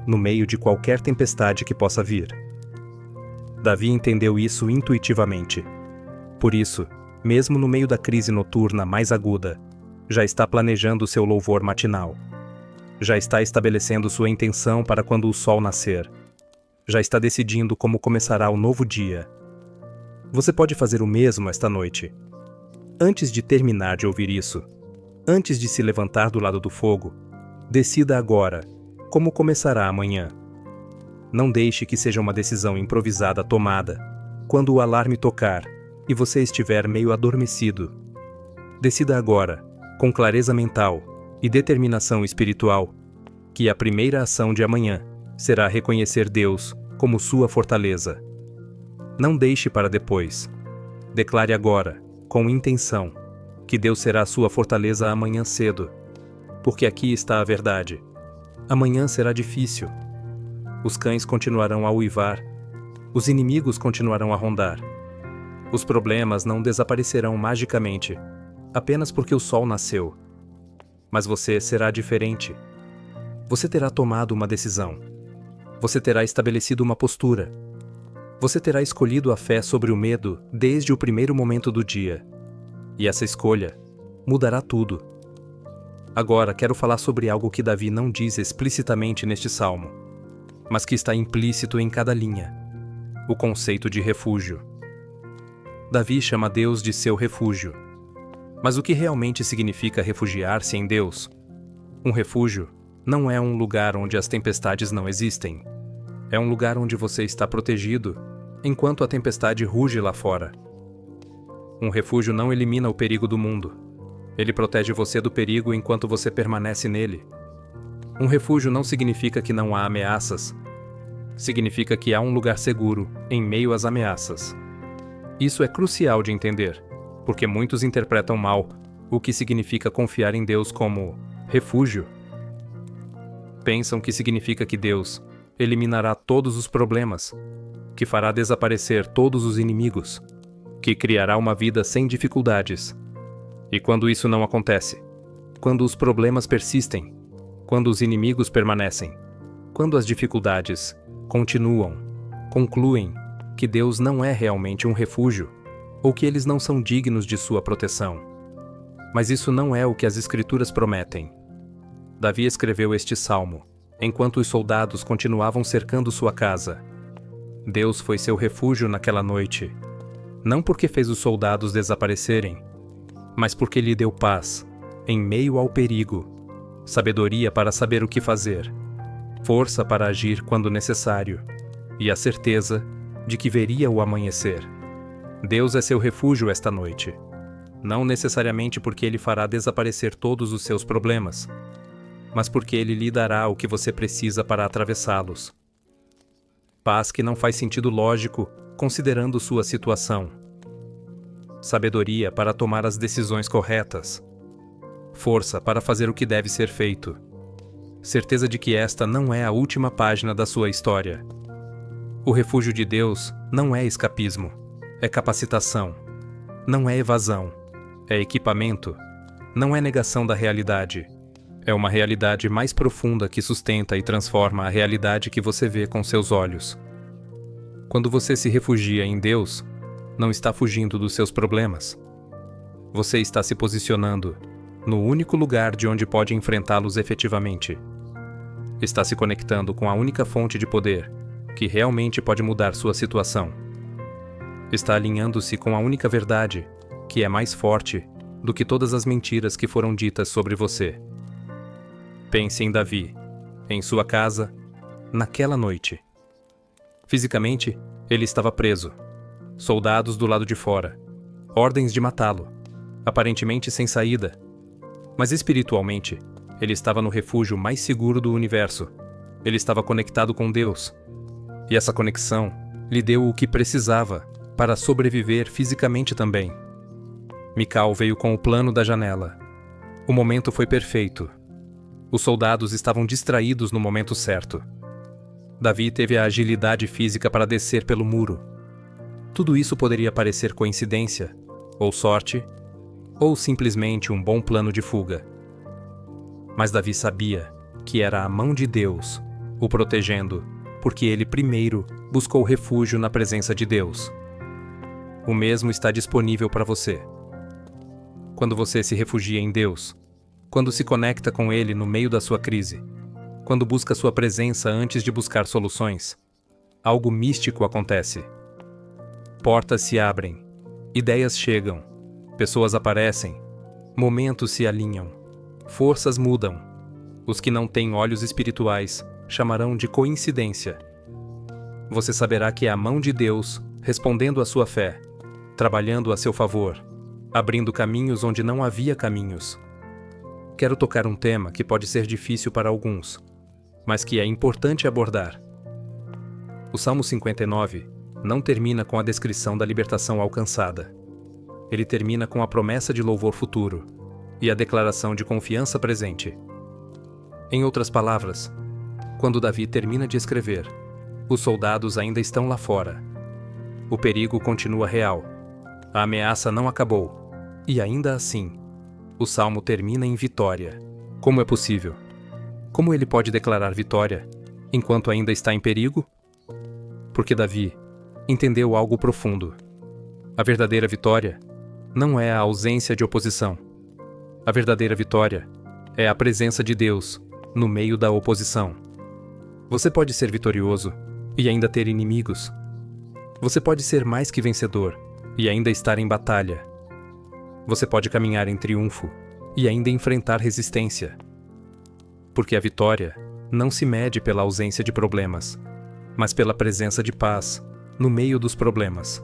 no meio de qualquer tempestade que possa vir. Davi entendeu isso intuitivamente. Por isso, mesmo no meio da crise noturna mais aguda, já está planejando seu louvor matinal. Já está estabelecendo sua intenção para quando o sol nascer. Já está decidindo como começará o novo dia. Você pode fazer o mesmo esta noite. Antes de terminar de ouvir isso, antes de se levantar do lado do fogo, decida agora como começará amanhã. Não deixe que seja uma decisão improvisada tomada quando o alarme tocar e você estiver meio adormecido. Decida agora, com clareza mental e determinação espiritual, que a primeira ação de amanhã será reconhecer Deus como sua fortaleza. Não deixe para depois. Declare agora, com intenção, que Deus será sua fortaleza amanhã cedo, porque aqui está a verdade. Amanhã será difícil. Os cães continuarão a uivar. Os inimigos continuarão a rondar. Os problemas não desaparecerão magicamente, apenas porque o sol nasceu. Mas você será diferente. Você terá tomado uma decisão. Você terá estabelecido uma postura. Você terá escolhido a fé sobre o medo desde o primeiro momento do dia. E essa escolha mudará tudo. Agora quero falar sobre algo que Davi não diz explicitamente neste salmo, mas que está implícito em cada linha: o conceito de refúgio. Davi chama Deus de seu refúgio. Mas o que realmente significa refugiar-se em Deus? Um refúgio não é um lugar onde as tempestades não existem. É um lugar onde você está protegido enquanto a tempestade ruge lá fora. Um refúgio não elimina o perigo do mundo. Ele protege você do perigo enquanto você permanece nele. Um refúgio não significa que não há ameaças. Significa que há um lugar seguro em meio às ameaças. Isso é crucial de entender, porque muitos interpretam mal o que significa confiar em Deus como refúgio. Pensam que significa que Deus eliminará todos os problemas, que fará desaparecer todos os inimigos, que criará uma vida sem dificuldades. E quando isso não acontece, quando os problemas persistem, quando os inimigos permanecem, quando as dificuldades continuam, concluem que Deus não é realmente um refúgio, ou que eles não são dignos de sua proteção. Mas isso não é o que as Escrituras prometem. Davi escreveu este salmo enquanto os soldados continuavam cercando sua casa. Deus foi seu refúgio naquela noite, não porque fez os soldados desaparecerem, mas porque lhe deu paz em meio ao perigo, sabedoria para saber o que fazer, força para agir quando necessário, e a certeza de que veria o amanhecer. Deus é seu refúgio esta noite, não necessariamente porque Ele fará desaparecer todos os seus problemas, mas porque Ele lhe dará o que você precisa para atravessá-los. Paz que não faz sentido lógico, considerando sua situação. Sabedoria para tomar as decisões corretas. Força para fazer o que deve ser feito. Certeza de que esta não é a última página da sua história. O refúgio de Deus não é escapismo, é capacitação. Não é evasão, é equipamento. Não é negação da realidade. É uma realidade mais profunda que sustenta e transforma a realidade que você vê com seus olhos. Quando você se refugia em Deus, não está fugindo dos seus problemas. Você está se posicionando no único lugar de onde pode enfrentá-los efetivamente. Está se conectando com a única fonte de poder que realmente pode mudar sua situação. Está alinhando-se com a única verdade que é mais forte do que todas as mentiras que foram ditas sobre você. Pense em Davi, em sua casa, naquela noite. Fisicamente, ele estava preso. Soldados do lado de fora. Ordens de matá-lo. Aparentemente sem saída. Mas espiritualmente, ele estava no refúgio mais seguro do universo. Ele estava conectado com Deus. E essa conexão lhe deu o que precisava para sobreviver fisicamente também. Mical veio com o plano da janela. O momento foi perfeito. Os soldados estavam distraídos no momento certo. Davi teve a agilidade física para descer pelo muro. Tudo isso poderia parecer coincidência, ou sorte, ou simplesmente um bom plano de fuga. Mas Davi sabia que era a mão de Deus o protegendo, porque ele primeiro buscou refúgio na presença de Deus. O mesmo está disponível para você. Quando você se refugia em Deus, quando se conecta com Ele no meio da sua crise, quando busca sua presença antes de buscar soluções, algo místico acontece. Portas se abrem, ideias chegam, pessoas aparecem, momentos se alinham, forças mudam. Os que não têm olhos espirituais chamarão de coincidência. Você saberá que é a mão de Deus respondendo à sua fé, trabalhando a seu favor, abrindo caminhos onde não havia caminhos. Quero tocar um tema que pode ser difícil para alguns, mas que é importante abordar. O Salmo 59 não termina com a descrição da libertação alcançada. Ele termina com a promessa de louvor futuro e a declaração de confiança presente. Em outras palavras, quando Davi termina de escrever, os soldados ainda estão lá fora. O perigo continua real. A ameaça não acabou. E ainda assim, o salmo termina em vitória. Como é possível? Como ele pode declarar vitória enquanto ainda está em perigo? Porque Davi entendeu algo profundo. A verdadeira vitória não é a ausência de oposição. A verdadeira vitória é a presença de Deus no meio da oposição. Você pode ser vitorioso e ainda ter inimigos. Você pode ser mais que vencedor e ainda estar em batalha. Você pode caminhar em triunfo e ainda enfrentar resistência. Porque a vitória não se mede pela ausência de problemas, mas pela presença de paz no meio dos problemas.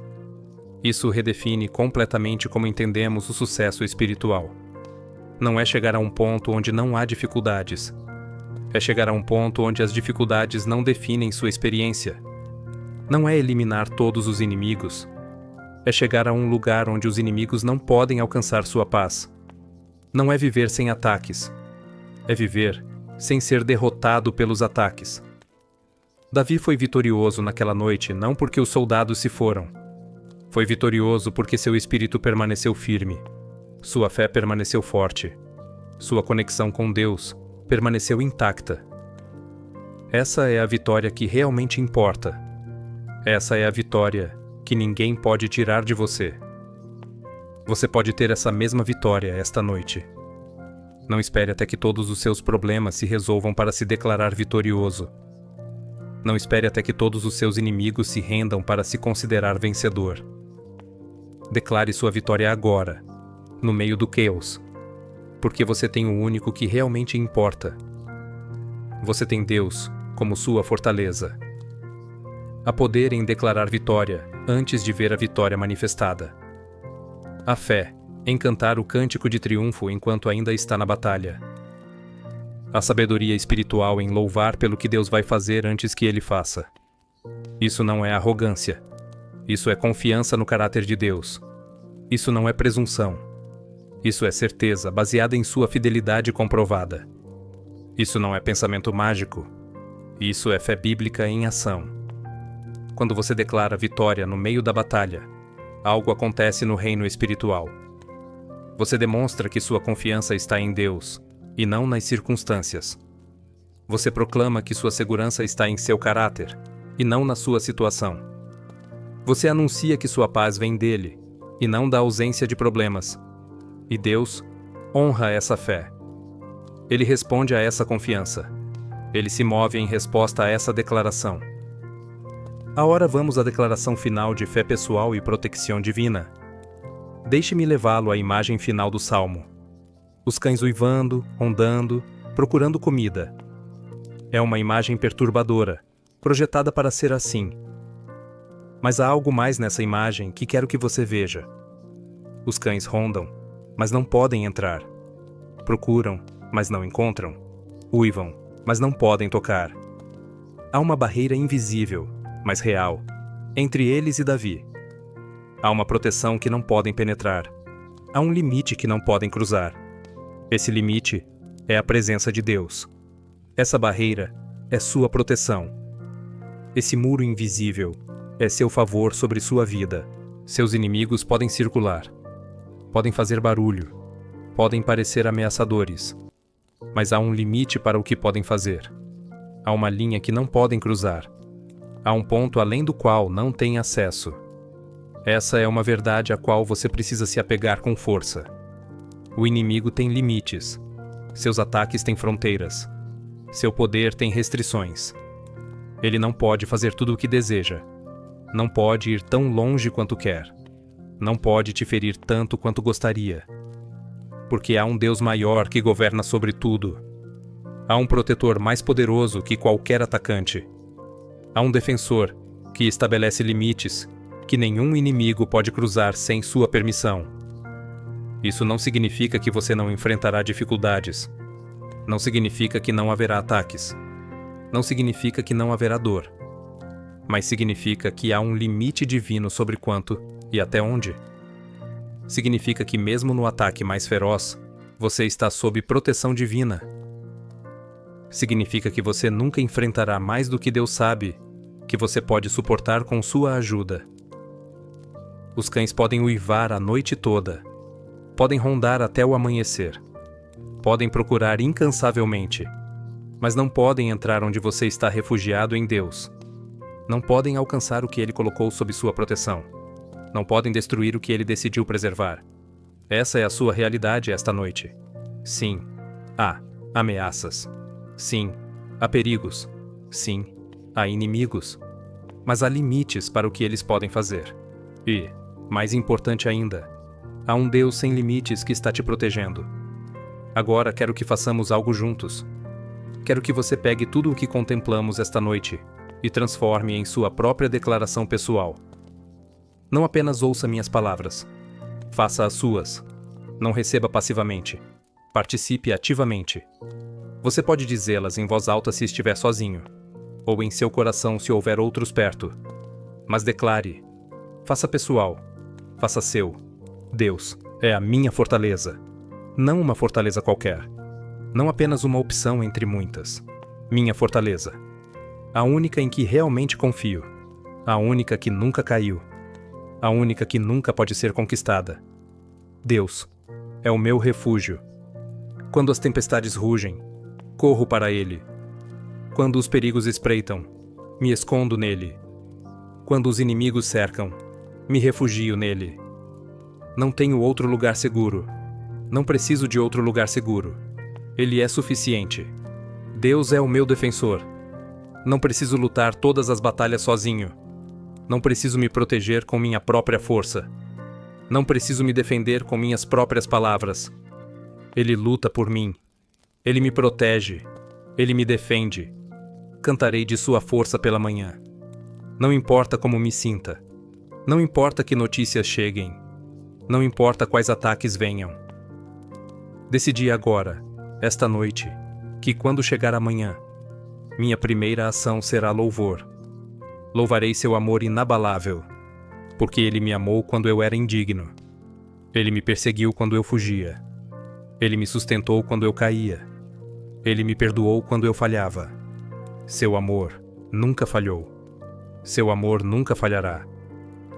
Isso redefine completamente como entendemos o sucesso espiritual. Não é chegar a um ponto onde não há dificuldades. É chegar a um ponto onde as dificuldades não definem sua experiência. Não é eliminar todos os inimigos. É chegar a um lugar onde os inimigos não podem alcançar sua paz. Não é viver sem ataques. É viver sem ser derrotado pelos ataques. Davi foi vitorioso naquela noite não porque os soldados se foram. Foi vitorioso porque seu espírito permaneceu firme. Sua fé permaneceu forte. Sua conexão com Deus permaneceu intacta. Essa é a vitória que realmente importa. Essa é a vitória que ninguém pode tirar de você. Você pode ter essa mesma vitória esta noite. Não espere até que todos os seus problemas se resolvam para se declarar vitorioso. Não espere até que todos os seus inimigos se rendam para se considerar vencedor. Declare sua vitória agora, no meio do caos, porque você tem o único que realmente importa. Você tem Deus como sua fortaleza. Há poder em declarar vitória antes de ver a vitória manifestada. A fé em cantar o cântico de triunfo enquanto ainda está na batalha. A sabedoria espiritual em louvar pelo que Deus vai fazer antes que Ele faça. Isso não é arrogância. Isso é confiança no caráter de Deus. Isso não é presunção. Isso é certeza baseada em sua fidelidade comprovada. Isso não é pensamento mágico. Isso é fé bíblica em ação. Quando você declara vitória no meio da batalha, algo acontece no reino espiritual. Você demonstra que sua confiança está em Deus e não nas circunstâncias. Você proclama que sua segurança está em seu caráter e não na sua situação. Você anuncia que sua paz vem dele e não da ausência de problemas. E Deus honra essa fé. Ele responde a essa confiança. Ele se move em resposta a essa declaração. Agora vamos à declaração final de fé pessoal e proteção divina. Deixe-me levá-lo à imagem final do Salmo. Os cães uivando, rondando, procurando comida. É uma imagem perturbadora, projetada para ser assim. Mas há algo mais nessa imagem que quero que você veja. Os cães rondam, mas não podem entrar. Procuram, mas não encontram. Uivam, mas não podem tocar. Há uma barreira invisível, mas real, entre eles e Davi. Há uma proteção que não podem penetrar. Há um limite que não podem cruzar. Esse limite é a presença de Deus. Essa barreira é sua proteção. Esse muro invisível é seu favor sobre sua vida. Seus inimigos podem circular, podem fazer barulho, podem parecer ameaçadores, mas há um limite para o que podem fazer. Há uma linha que não podem cruzar. Há um ponto além do qual não têm acesso. Essa é uma verdade a qual você precisa se apegar com força. O inimigo tem limites. Seus ataques têm fronteiras. Seu poder tem restrições. Ele não pode fazer tudo o que deseja. Não pode ir tão longe quanto quer. Não pode te ferir tanto quanto gostaria. Porque há um Deus maior que governa sobre tudo. Há um protetor mais poderoso que qualquer atacante. Há um defensor que estabelece limites que nenhum inimigo pode cruzar sem sua permissão. Isso não significa que você não enfrentará dificuldades. Não significa que não haverá ataques. Não significa que não haverá dor. Mas significa que há um limite divino sobre quanto e até onde. Significa que mesmo no ataque mais feroz, você está sob proteção divina. Significa que você nunca enfrentará mais do que Deus sabe que você pode suportar com sua ajuda. Os cães podem uivar a noite toda. Podem rondar até o amanhecer. Podem procurar incansavelmente. Mas não podem entrar onde você está refugiado em Deus. Não podem alcançar o que ele colocou sob sua proteção. Não podem destruir o que ele decidiu preservar. Essa é a sua realidade esta noite. Sim, há ameaças. Sim, há perigos. Sim, há inimigos. Mas há limites para o que eles podem fazer. E, mais importante ainda, há um Deus sem limites que está te protegendo. Agora quero que façamos algo juntos. Quero que você pegue tudo o que contemplamos esta noite e transforme em sua própria declaração pessoal. Não apenas ouça minhas palavras. Faça as suas. Não receba passivamente. Participe ativamente. Você pode dizê-las em voz alta se estiver sozinho, ou em seu coração se houver outros perto. Mas declare. Faça pessoal. Faça seu. Deus é a minha fortaleza. Não uma fortaleza qualquer. Não apenas uma opção entre muitas. Minha fortaleza. A única em que realmente confio. A única que nunca caiu. A única que nunca pode ser conquistada. Deus é o meu refúgio. Quando as tempestades rugem, corro para Ele. Quando os perigos espreitam, me escondo nele. Quando os inimigos cercam, me refugio nele. Não tenho outro lugar seguro. Não preciso de outro lugar seguro. Ele é suficiente. Deus é o meu defensor. Não preciso lutar todas as batalhas sozinho. Não preciso me proteger com minha própria força. Não preciso me defender com minhas próprias palavras. Ele luta por mim. Ele me protege. Ele me defende. Cantarei de sua força pela manhã. Não importa como me sinta. Não importa que notícias cheguem. Não importa quais ataques venham. Decidi agora, esta noite, que quando chegar amanhã, minha primeira ação será louvor. Louvarei seu amor inabalável, porque ele me amou quando eu era indigno. Ele me perseguiu quando eu fugia. Ele me sustentou quando eu caía. Ele me perdoou quando eu falhava. Seu amor nunca falhou. Seu amor nunca falhará.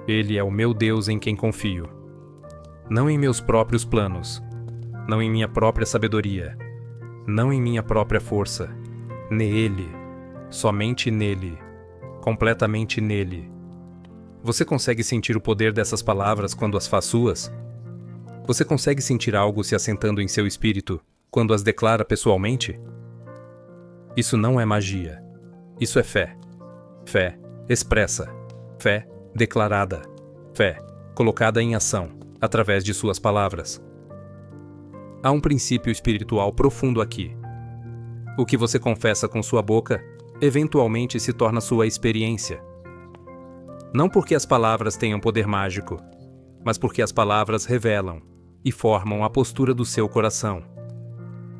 Ele é o meu Deus em quem confio. Não em meus próprios planos. Não em minha própria sabedoria. Não em minha própria força. Nele. Somente nele. Completamente nele. Você consegue sentir o poder dessas palavras quando as faz suas? Você consegue sentir algo se assentando em seu espírito quando as declara pessoalmente? Isso não é magia. Isso é fé. Fé expressa. Fé declarada. Fé colocada em ação através de suas palavras. Há um princípio espiritual profundo aqui. O que você confessa com sua boca, eventualmente se torna sua experiência. Não porque as palavras tenham poder mágico, mas porque as palavras revelam e formam a postura do seu coração.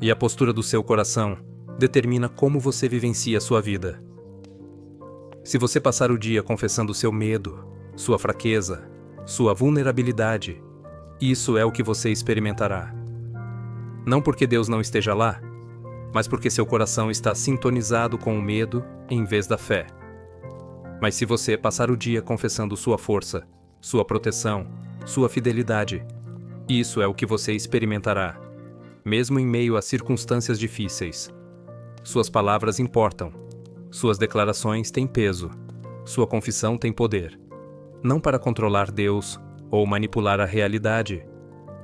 E a postura do seu coração determina como você vivencia a sua vida. Se você passar o dia confessando seu medo, sua fraqueza, sua vulnerabilidade, isso é o que você experimentará. Não porque Deus não esteja lá, mas porque seu coração está sintonizado com o medo em vez da fé. Mas se você passar o dia confessando sua força, sua proteção, sua fidelidade, isso é o que você experimentará, mesmo em meio a circunstâncias difíceis. Suas palavras importam. Suas declarações têm peso. Sua confissão tem poder. Não para controlar Deus ou manipular a realidade,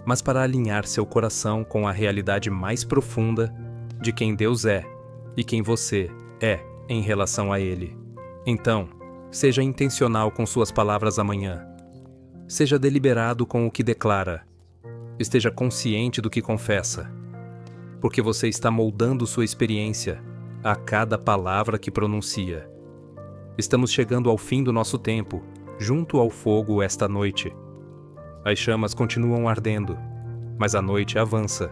mas para alinhar seu coração com a realidade mais profunda de quem Deus é e quem você é em relação a Ele. Então, seja intencional com suas palavras amanhã. Seja deliberado com o que declara. Esteja consciente do que confessa, porque você está moldando sua experiência a cada palavra que pronuncia. Estamos chegando ao fim do nosso tempo, junto ao fogo esta noite. As chamas continuam ardendo, mas a noite avança,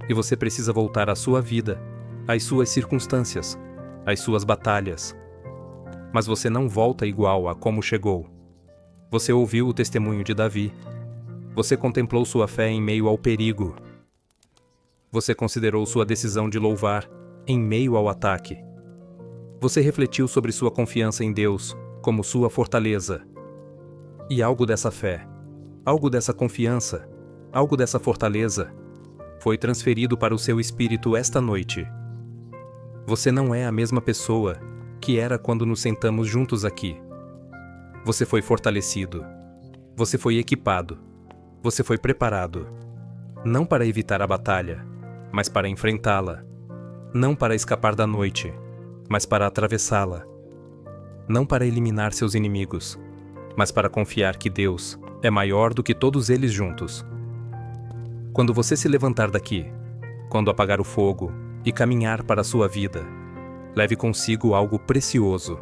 e você precisa voltar à sua vida, às suas circunstâncias, às suas batalhas. Mas você não volta igual a como chegou. Você ouviu o testemunho de Davi. Você contemplou sua fé em meio ao perigo. Você considerou sua decisão de louvar em meio ao ataque. Você refletiu sobre sua confiança em Deus como sua fortaleza. E algo dessa fé, algo dessa confiança, algo dessa fortaleza foi transferido para o seu espírito esta noite. Você não é a mesma pessoa que era quando nos sentamos juntos aqui. Você foi fortalecido. Você foi equipado. Você foi preparado. Não para evitar a batalha, mas para enfrentá-la. Não para escapar da noite, mas para atravessá-la. Não para eliminar seus inimigos, mas para confiar que Deus é maior do que todos eles juntos. Quando você se levantar daqui, quando apagar o fogo e caminhar para a sua vida, leve consigo algo precioso.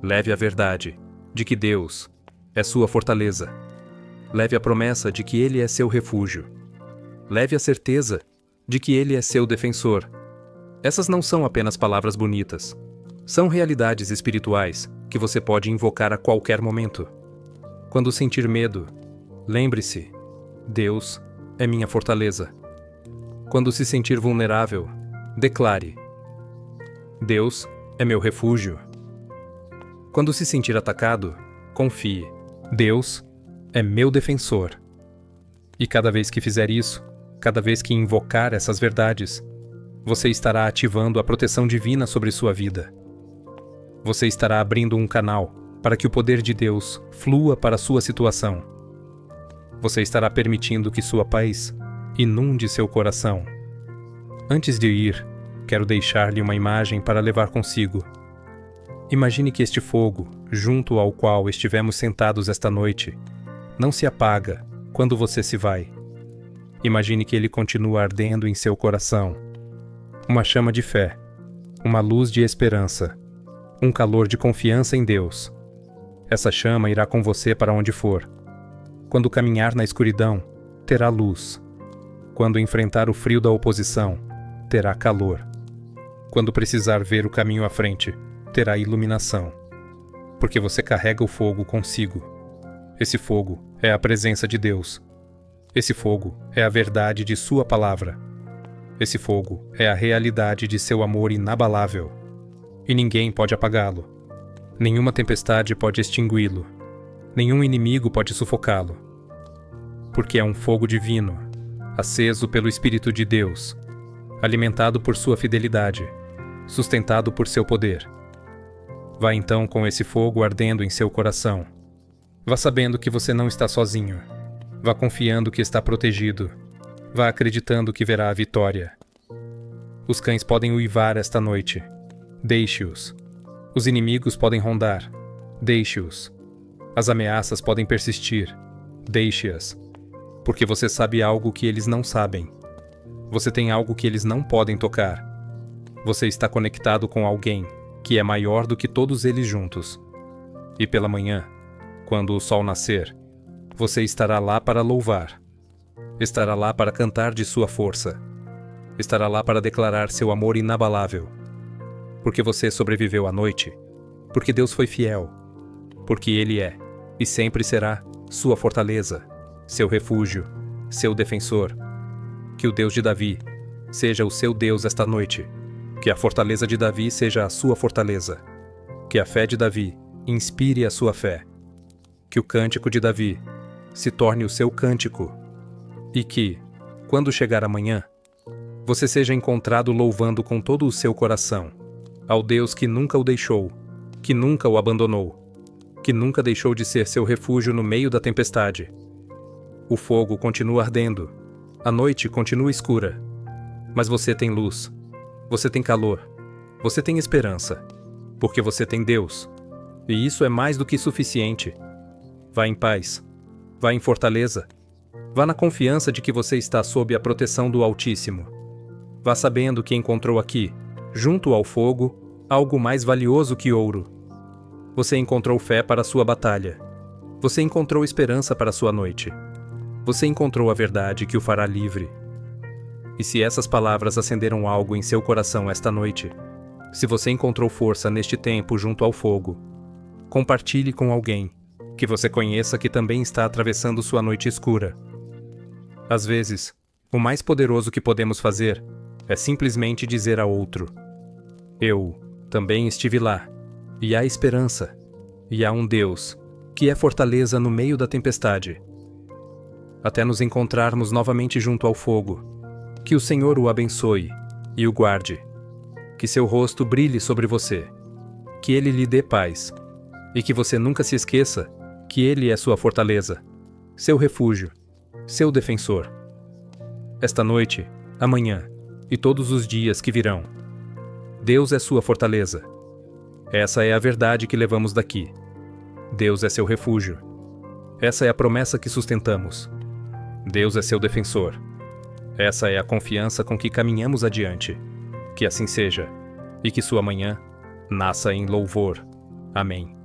Leve a verdade de que Deus é sua fortaleza. Leve a promessa de que Ele é seu refúgio. Leve a certeza de que Ele é seu defensor. Essas não são apenas palavras bonitas. São realidades espirituais que você pode invocar a qualquer momento. Quando sentir medo, lembre-se: Deus é minha fortaleza. Quando se sentir vulnerável, declare: Deus é meu refúgio. Quando se sentir atacado, confie: Deus é meu defensor. E cada vez que fizer isso, cada vez que invocar essas verdades, você estará ativando a proteção divina sobre sua vida. Você estará abrindo um canal para que o poder de Deus flua para sua situação. Você estará permitindo que sua paz inunde seu coração. Antes de ir, quero deixar-lhe uma imagem para levar consigo. Imagine que este fogo, junto ao qual estivemos sentados esta noite, não se apaga quando você se vai. Imagine que ele continua ardendo em seu coração. Uma chama de fé, uma luz de esperança, um calor de confiança em Deus. Essa chama irá com você para onde for. Quando caminhar na escuridão, terá luz. Quando enfrentar o frio da oposição, terá calor. Quando precisar ver o caminho à frente, terá iluminação. Porque você carrega o fogo consigo. Esse fogo é a presença de Deus. Esse fogo é a verdade de sua palavra. Esse fogo é a realidade de seu amor inabalável. E ninguém pode apagá-lo. Nenhuma tempestade pode extingui-lo. Nenhum inimigo pode sufocá-lo. Porque é um fogo divino, aceso pelo Espírito de Deus, alimentado por sua fidelidade, sustentado por seu poder. Vá então com esse fogo ardendo em seu coração. Vá sabendo que você não está sozinho. Vá confiando que está protegido. Vá acreditando que verá a vitória. Os cães podem uivar esta noite. Deixe-os. Os inimigos podem rondar. Deixe-os. As ameaças podem persistir. Deixe-as. Porque você sabe algo que eles não sabem. Você tem algo que eles não podem tocar. Você está conectado com alguém que é maior do que todos eles juntos. E pela manhã, quando o sol nascer, você estará lá para louvar. Estará lá para cantar de sua força. Estará lá para declarar seu amor inabalável. Porque você sobreviveu à noite. Porque Deus foi fiel. Porque Ele é, e sempre será, sua fortaleza, seu refúgio, seu defensor. Que o Deus de Davi seja o seu Deus esta noite. Que a fortaleza de Davi seja a sua fortaleza. Que a fé de Davi inspire a sua fé. Que o cântico de Davi se torne o seu cântico. E que, quando chegar amanhã, você seja encontrado louvando com todo o seu coração ao Deus que nunca o deixou, que nunca o abandonou, que nunca deixou de ser seu refúgio no meio da tempestade. O fogo continua ardendo, a noite continua escura, mas você tem luz, você tem calor, você tem esperança, porque você tem Deus, e isso é mais do que suficiente. Vá em paz, vá em fortaleza, vá na confiança de que você está sob a proteção do Altíssimo. Vá sabendo que encontrou aqui, junto ao fogo, algo mais valioso que ouro. Você encontrou fé para a sua batalha. Você encontrou esperança para a sua noite. Você encontrou a verdade que o fará livre. E se essas palavras acenderam algo em seu coração esta noite, se você encontrou força neste tempo junto ao fogo, compartilhe com alguém que você conheça que também está atravessando sua noite escura. Às vezes, o mais poderoso que podemos fazer é simplesmente dizer a outro: eu também estive lá, e há esperança, e há um Deus que é fortaleza no meio da tempestade. Até nos encontrarmos novamente junto ao fogo, que o Senhor o abençoe e o guarde, que seu rosto brilhe sobre você que Ele lhe dê paz, e que você nunca se esqueça que Ele é sua fortaleza, seu refúgio, seu defensor. Esta noite, amanhã e todos os dias que virão, Deus é sua fortaleza. Essa é a verdade que levamos daqui. Deus é seu refúgio. Essa é a promessa que sustentamos. Deus é seu defensor. Essa é a confiança com que caminhamos adiante. Que assim seja, e que sua manhã nasça em louvor. Amém.